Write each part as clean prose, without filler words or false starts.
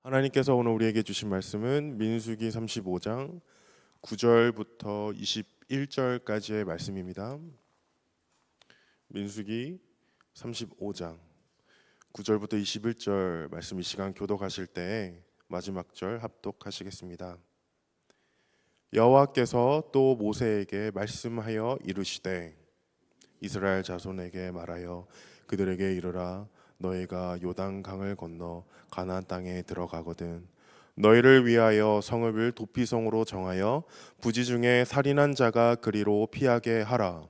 하나님께서 오늘 우리에게 주신 말씀은 민수기 35장 9절부터 21절까지의 말씀입니다. 민수기 35장 9절부터 21절 말씀, 이 시간 교독하실 때 마지막 절 합독하시겠습니다. 여호와께서 또 모세에게 말씀하여 이르시되 이스라엘 자손에게 말하여 그들에게 이르라. 너희가 요단 강을 건너 가나안 땅에 들어가거든 너희를 위하여 성읍을 도피성으로 정하여 부지 중에 살인한 자가 그리로 피하게 하라.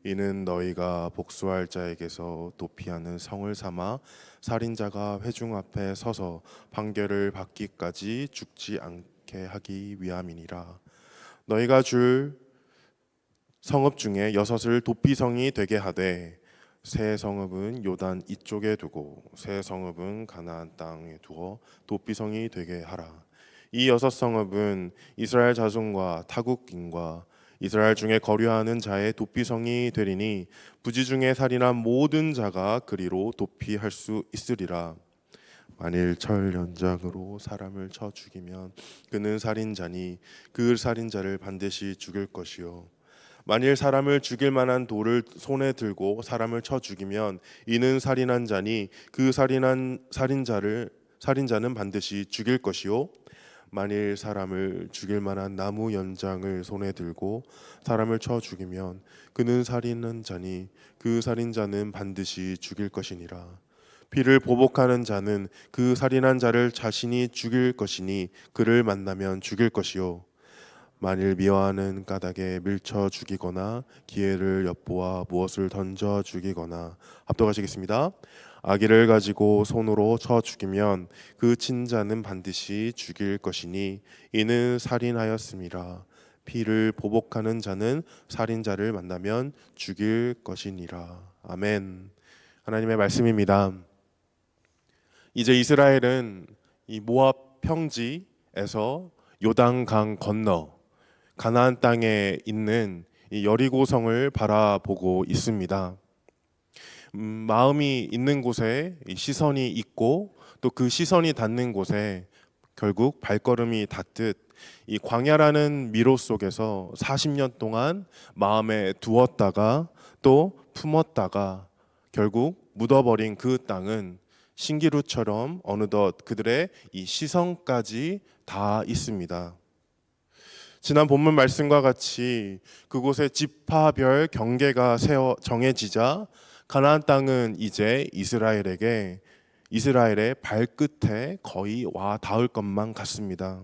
이는 너희가 복수할 자에게서 도피하는 성을 삼아 살인자가 회중 앞에 서서 판결을 받기까지 죽지 않게 하기 위함이니라. 너희가 줄 성읍 중에 6을 도피성이 되게 하되 새 성읍은 요단 이쪽에 두고 새 성읍은 가나안 땅에 두어 도피성이 되게 하라. 이 6성읍은 이스라엘 자손과 타국인과 이스라엘 중에 거류하는 자의 도피성이 되리니 부지 중에 살인한 모든 자가 그리로 도피할 수 있으리라. 만일 철 연장으로 사람을 쳐 죽이면 그는 살인자니 그 살인자를 반드시 죽일 것이요, 만일 사람을 죽일 만한 돌을 손에 들고 사람을 쳐 죽이면 이는 살인한 자니 그 살인자는 반드시 죽일 것이요, 만일 사람을 죽일 만한 나무 연장을 손에 들고 사람을 쳐 죽이면 그는 살인한 자니 그 살인자는 반드시 죽일 것이니라. 피를 보복하는 자는 그 살인한 자를 자신이 죽일 것이니 그를 만나면 죽일 것이요, 만일 미워하는 까닭에 밀쳐 죽이거나 기회를 엿보아 무엇을 던져 죽이거나, 합독하시겠습니다. 아기를 가지고 손으로 쳐 죽이면 그 친자는 반드시 죽일 것이니 이는 살인하였음이라. 피를 보복하는 자는 살인자를 만나면 죽일 것이니라. 아멘. 하나님의 말씀입니다. 이제 이스라엘은 이 모압 평지에서 요단강 건너 가나안 땅에 있는 이 여리고성을 바라보고 있습니다. 마음이 있는 곳에 시선이 있고 또 그 시선이 닿는 곳에 결국 발걸음이 닿듯 이 광야라는 미로 속에서 40년 동안 마음에 두었다가 또 품었다가 결국 묻어버린 그 땅은 신기루처럼 어느덧 그들의 이 시선까지 다 있습니다. 지난 본문 말씀과 같이 그곳에 지파별 경계가 정해지자 가나안 땅은 이제 이스라엘의 발끝에 거의 와 닿을 것만 같습니다.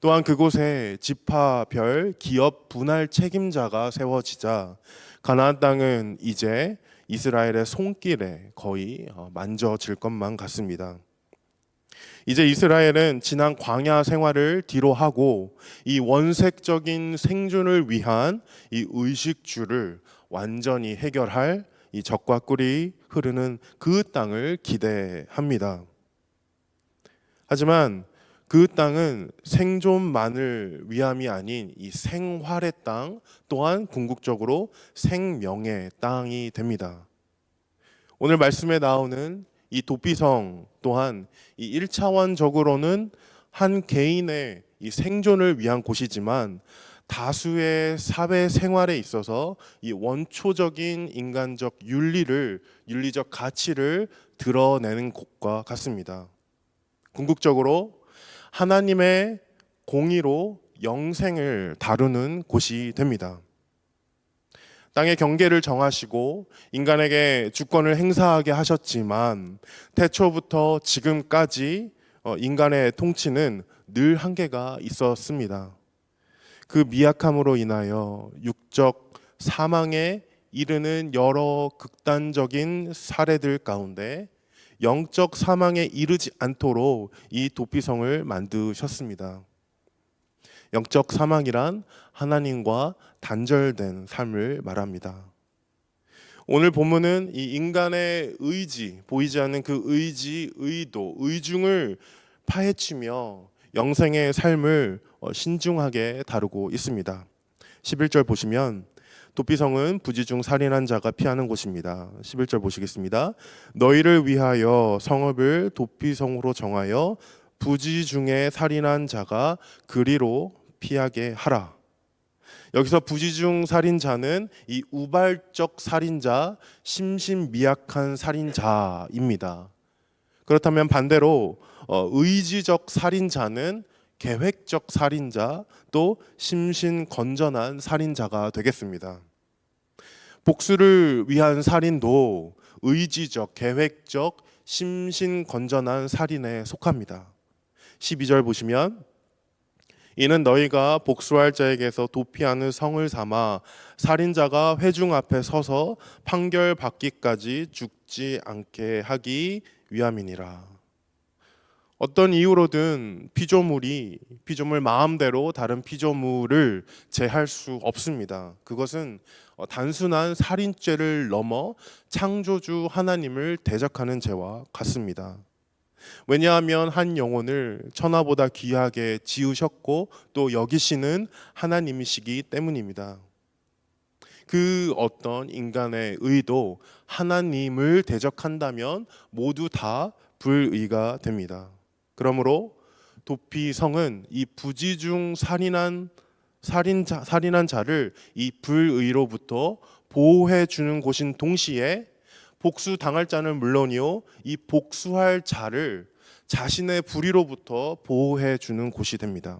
또한 그곳에 지파별 기업 분할 책임자가 세워지자 가나안 땅은 이제 이스라엘의 손길에 거의 만져질 것만 같습니다. 이제 이스라엘은 지난 광야 생활을 뒤로하고 이 원색적인 생존을 위한 이 의식주를 완전히 해결할 이 젖과 꿀이 흐르는 그 땅을 기대합니다. 하지만 그 땅은 생존만을 위함이 아닌 이 생활의 땅, 또한 궁극적으로 생명의 땅이 됩니다. 오늘 말씀에 나오는 이 도피성 또한 이 1차원적으로는 한 개인의 이 생존을 위한 곳이지만 다수의 사회 생활에 있어서 이 원초적인 인간적 윤리적 가치를 드러내는 곳과 같습니다. 궁극적으로 하나님의 공의로 영생을 다루는 곳이 됩니다. 땅의 경계를 정하시고 인간에게 주권을 행사하게 하셨지만 태초부터 지금까지 인간의 통치는 늘 한계가 있었습니다. 그 미약함으로 인하여 육적 사망에 이르는 여러 극단적인 사례들 가운데 영적 사망에 이르지 않도록 이 도피성을 만드셨습니다. 영적 사망이란 하나님과 단절된 삶을 말합니다. 오늘 본문은 이 인간의 의지, 보이지 않는 그 의지, 의도, 의중을 파헤치며 영생의 삶을 신중하게 다루고 있습니다. 11절 보시면 도피성은 부지 중 살인한 자가 피하는 곳입니다. 11절 보시겠습니다. 너희를 위하여 성읍을 도피성으로 정하여 부지 중에 살인한 자가 그리로 피하게 하라. 여기서 부지 중 살인자는 이 우발적 살인자, 심신미약한 살인자입니다. 그렇다면 반대로 의지적 살인자는 계획적 살인자, 또 심신건전한 살인자가 되겠습니다. 복수를 위한 살인도 의지적, 계획적, 심신건전한 살인에 속합니다. 12절 보시면 이는 너희가 복수할 자에게서 도피하는 성을 삼아 살인자가 회중 앞에 서서 판결받기까지 죽지 않게 하기 위함이니라. 어떤 이유로든 피조물 마음대로 다른 피조물을 제할 수 없습니다. 그것은 단순한 살인죄를 넘어 창조주 하나님을 대적하는 죄와 같습니다. 왜냐하면 한 영혼을 천하보다 귀하게 지으셨고 또 여기시는 하나님이시기 때문입니다. 그 어떤 인간의 의도, 하나님을 대적한다면 모두 다 불의가 됩니다. 그러므로 도피성은 이 부지 중 살인한 자를 이 불의로부터 보호해 주는 곳인 동시에 복수 당할 자는 물론이요, 이 복수할 자를 자신의 불의로부터 보호해 주는 곳이 됩니다.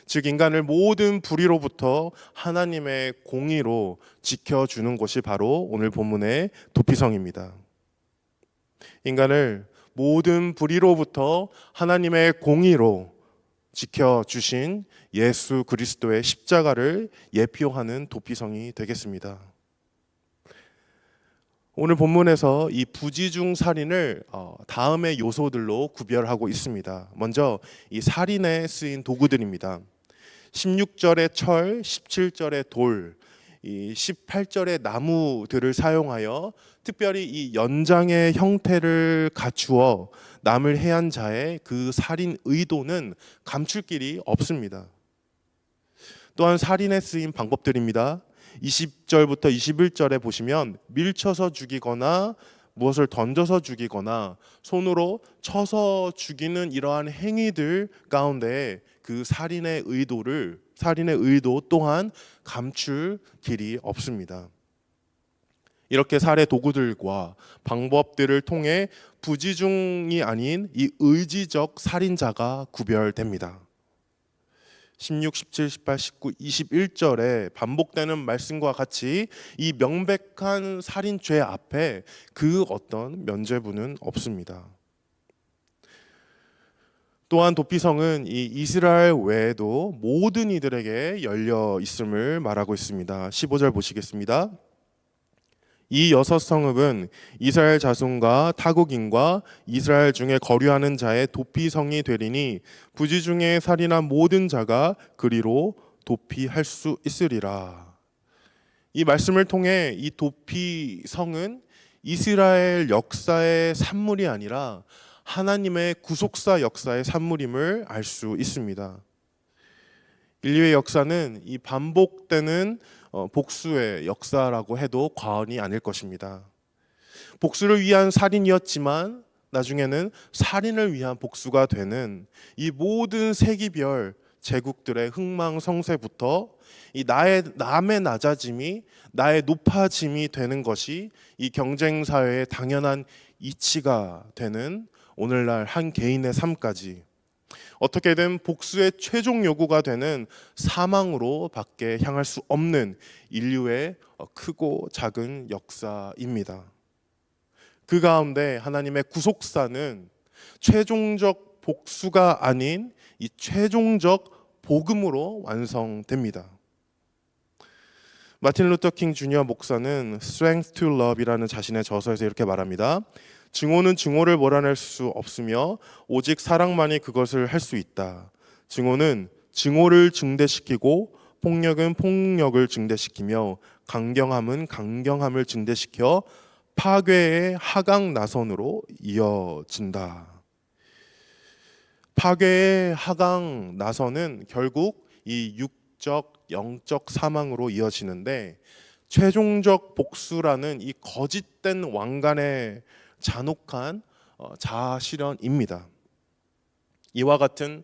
즉 인간을 모든 불의로부터 하나님의 공의로 지켜주는 곳이 바로 오늘 본문의 도피성입니다. 인간을 모든 불의로부터 하나님의 공의로 지켜주신 예수 그리스도의 십자가를 예표하는 도피성이 되겠습니다. 오늘 본문에서 이 부지중 살인을 다음의 요소들로 구별하고 있습니다. 먼저 이 살인에 쓰인 도구들입니다. 16절의 철, 17절의 돌, 이 18절의 나무들을 사용하여 특별히 이 연장의 형태를 갖추어 남을 해한 자의 그 살인 의도는 감출 길이 없습니다. 또한 살인에 쓰인 방법들입니다. 20절부터 21절에 보시면 밀쳐서 죽이거나 무엇을 던져서 죽이거나 손으로 쳐서 죽이는 이러한 행위들 가운데 그 살인의 의도 또한 감출 길이 없습니다. 이렇게 살해 도구들과 방법들을 통해 부지중이 아닌 이 의지적 살인자가 구별됩니다. 16, 17, 18, 19, 21절에 반복되는 말씀과 같이 이 명백한 살인죄 앞에 그 어떤 면죄부는 없습니다. 또한 도피성은 이 이스라엘 외에도 모든 이들에게 열려 있음을 말하고 있습니다. 15절 보시겠습니다. 이 6성읍은 이스라엘 자손과 타국인과 이스라엘 중에 거류하는 자의 도피성이 되리니 부지 중에 살인한 모든 자가 그리로 도피할 수 있으리라. 이 말씀을 통해 이 도피성은 이스라엘 역사의 산물이 아니라 하나님의 구속사 역사의 산물임을 알 수 있습니다. 인류의 역사는 이 반복되는 복수의 역사라고 해도 과언이 아닐 것입니다. 복수를 위한 살인이었지만 나중에는 살인을 위한 복수가 되는 이 모든 세기별 제국들의 흥망성쇠부터 이 남의 낮아짐이 나의 높아짐이 되는 것이 이 경쟁 사회의 당연한 이치가 되는 오늘날 한 개인의 삶까지 어떻게든 복수의 최종 요구가 되는 사망으로 밖에 향할 수 없는 인류의 크고 작은 역사입니다. 그 가운데 하나님의 구속사는 최종적 복수가 아닌 이 최종적 복음으로 완성됩니다. 마틴 루터 킹 주니어 목사는 Strength to Love이라는 자신의 저서에서 이렇게 말합니다. 증오는 증오를 몰아낼 수 없으며 오직 사랑만이 그것을 할 수 있다. 증오는 증오를 증대시키고 폭력은 폭력을 증대시키며 강경함은 강경함을 증대시켜 파괴의 하강 나선으로 이어진다. 파괴의 하강 나선은 결국 이 육적, 영적 사망으로 이어지는데 최종적 복수라는 이 거짓된 왕관의 잔혹한 자아 실현입니다. 이와 같은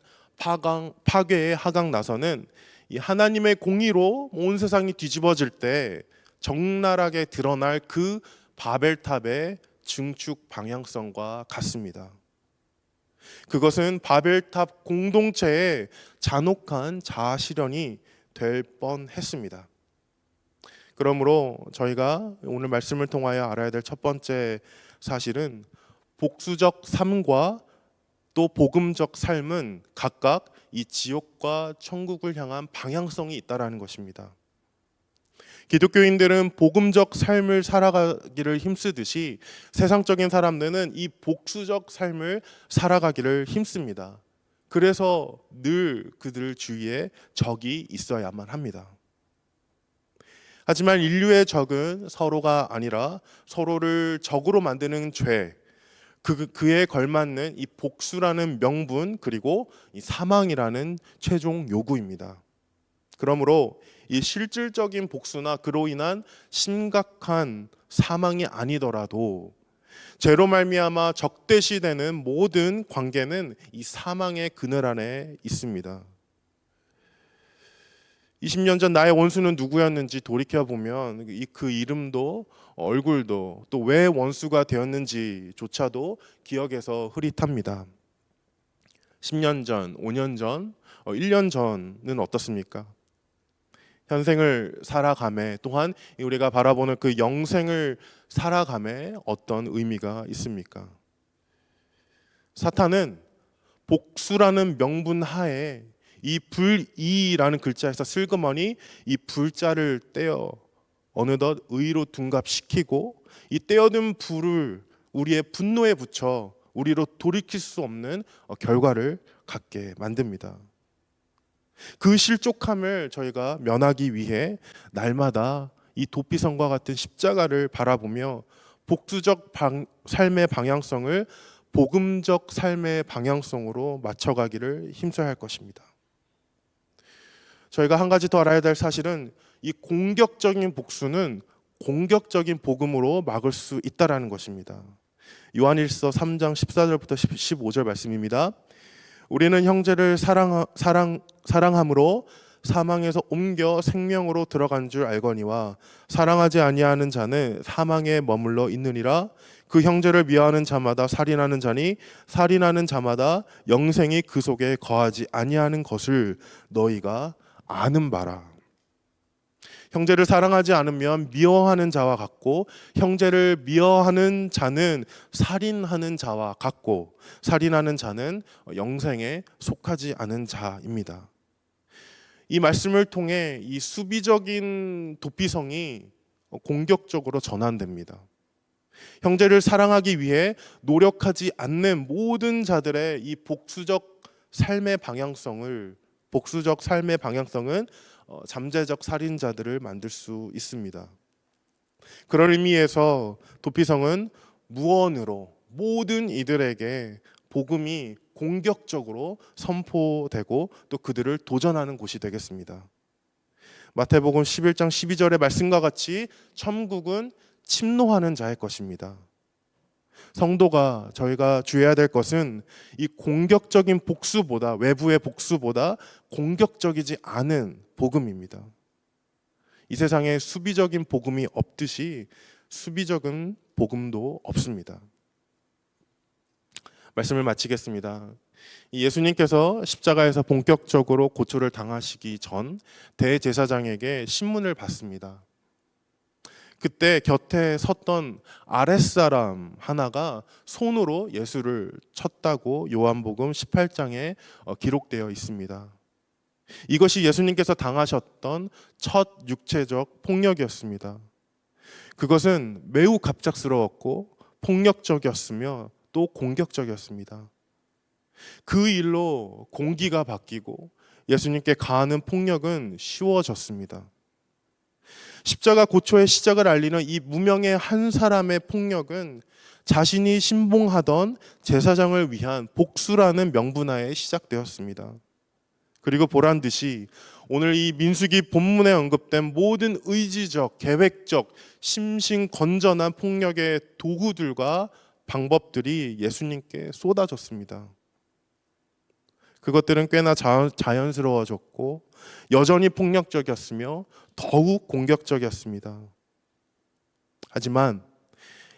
파괴의 하강 나서는 이 하나님의 공의로 온 세상이 뒤집어질 때 적나라하게 드러날 그 바벨탑의 증축 방향성과 같습니다. 그것은 바벨탑 공동체의 잔혹한 자아 실현이 될 뻔했습니다. 그러므로 저희가 오늘 말씀을 통하여 알아야 될 첫 번째 사실은 복수적 삶과 또 복음적 삶은 각각 이 지옥과 천국을 향한 방향성이 있다라는 것입니다. 기독교인들은 복음적 삶을 살아가기를 힘쓰듯이 세상적인 사람들은 이 복수적 삶을 살아가기를 힘씁니다. 그래서 늘 그들 주위에 적이 있어야만 합니다. 하지만 인류의 적은 서로가 아니라 서로를 적으로 만드는 죄, 그에 걸맞는 이 복수라는 명분, 그리고 이 사망이라는 최종 요구입니다. 그러므로 이 실질적인 복수나 그로 인한 심각한 사망이 아니더라도 죄로 말미암아 적대시되는 모든 관계는 이 사망의 그늘 안에 있습니다. 20년 전 나의 원수는 누구였는지 돌이켜보면 그 이름도 얼굴도 또 왜 원수가 되었는지조차도 기억에서 흐릿합니다. 10년 전, 5년 전, 1년 전은 어떻습니까? 현생을 살아감에 또한 우리가 바라보는 그 영생을 살아감에 어떤 의미가 있습니까? 사탄은 복수라는 명분 하에 이 불의라는 글자에서 슬그머니 이 불자를 떼어 어느덧 의로 둔갑시키고 이 떼어든 불을 우리의 분노에 붙여 우리로 돌이킬 수 없는 결과를 갖게 만듭니다. 그 실족함을 저희가 면하기 위해 날마다 이 도피성과 같은 십자가를 바라보며 복수적 삶의 방향성을 복음적 삶의 방향성으로 맞춰가기를 힘써야 할 것입니다. 저희가 한 가지 더 알아야 될 사실은 이 공격적인 복수는 공격적인 복음으로 막을 수 있다라는 것입니다. 요한일서 3장 14절부터 15절 말씀입니다. 우리는 형제를 사랑함으로 사망에서 옮겨 생명으로 들어간 줄 알거니와 사랑하지 아니하는 자는 사망에 머물러 있느니라. 그 형제를 미워하는 자마다 살인하는 자니 살인하는 자마다 영생이 그 속에 거하지 아니하는 것을 너희가 아는 바라. 형제를 사랑하지 않으면 미워하는 자와 같고 형제를 미워하는 자는 살인하는 자와 같고 살인하는 자는 영생에 속하지 않은 자입니다. 이 말씀을 통해 이 수비적인 도피성이 공격적으로 전환됩니다. 형제를 사랑하기 위해 노력하지 않는 모든 자들의 이 복수적 삶의 방향성은 잠재적 살인자들을 만들 수 있습니다. 그런 의미에서 도피성은 무언으로 모든 이들에게 복음이 공격적으로 선포되고 또 그들을 도전하는 곳이 되겠습니다. 마태복음 11장 12절의 말씀과 같이 천국은 침노하는 자의 것입니다. 성도가 저희가 주의해야 될 것은 이 공격적인 복수보다 외부의 복수보다 공격적이지 않은 복음입니다. 이 세상에 수비적인 복음이 없듯이 수비적인 복음도 없습니다. 말씀을 마치겠습니다. 예수님께서 십자가에서 본격적으로 고초를 당하시기 전 대제사장에게 신문을 받습니다. 그때 곁에 섰던 아랫사람 하나가 손으로 예수를 쳤다고 요한복음 18장에 기록되어 있습니다. 이것이 예수님께서 당하셨던 첫 육체적 폭력이었습니다. 그것은 매우 갑작스러웠고 폭력적이었으며 또 공격적이었습니다. 그 일로 공기가 바뀌고 예수님께 가하는 폭력은 쉬워졌습니다. 십자가 고초의 시작을 알리는 이 무명의 한 사람의 폭력은 자신이 신봉하던 제사장을 위한 복수라는 명분하에 시작되었습니다. 그리고 보란 듯이 오늘 이 민수기 본문에 언급된 모든 의지적, 계획적, 심신건전한 폭력의 도구들과 방법들이 예수님께 쏟아졌습니다. 그것들은 꽤나 자연스러워졌고 여전히 폭력적이었으며 더욱 공격적이었습니다. 하지만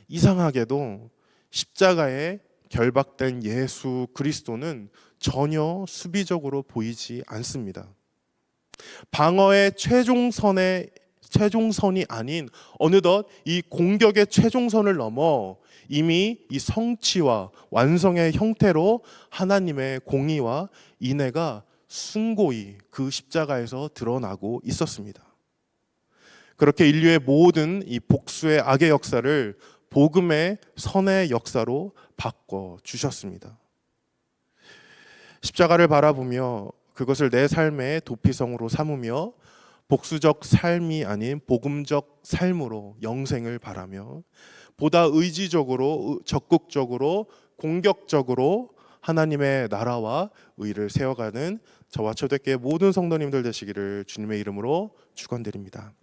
이상하게도 십자가에 결박된 예수 그리스도는 전혀 수비적으로 보이지 않습니다. 방어의 최종선이 아닌 어느덧 이 공격의 최종선을 넘어 이미 이 성취와 완성의 형태로 하나님의 공의와 인애가 숭고히 그 십자가에서 드러나고 있었습니다. 그렇게 인류의 모든 이 복수의 악의 역사를 복음의 선의 역사로 바꿔 주셨습니다. 십자가를 바라보며 그것을 내 삶의 도피성으로 삼으며 복수적 삶이 아닌 복음적 삶으로 영생을 바라며 보다 의지적으로, 적극적으로, 공격적으로 하나님의 나라와 의를 세워가는 저와 초대교회 모든 성도님들 되시기를 주님의 이름으로 축원드립니다.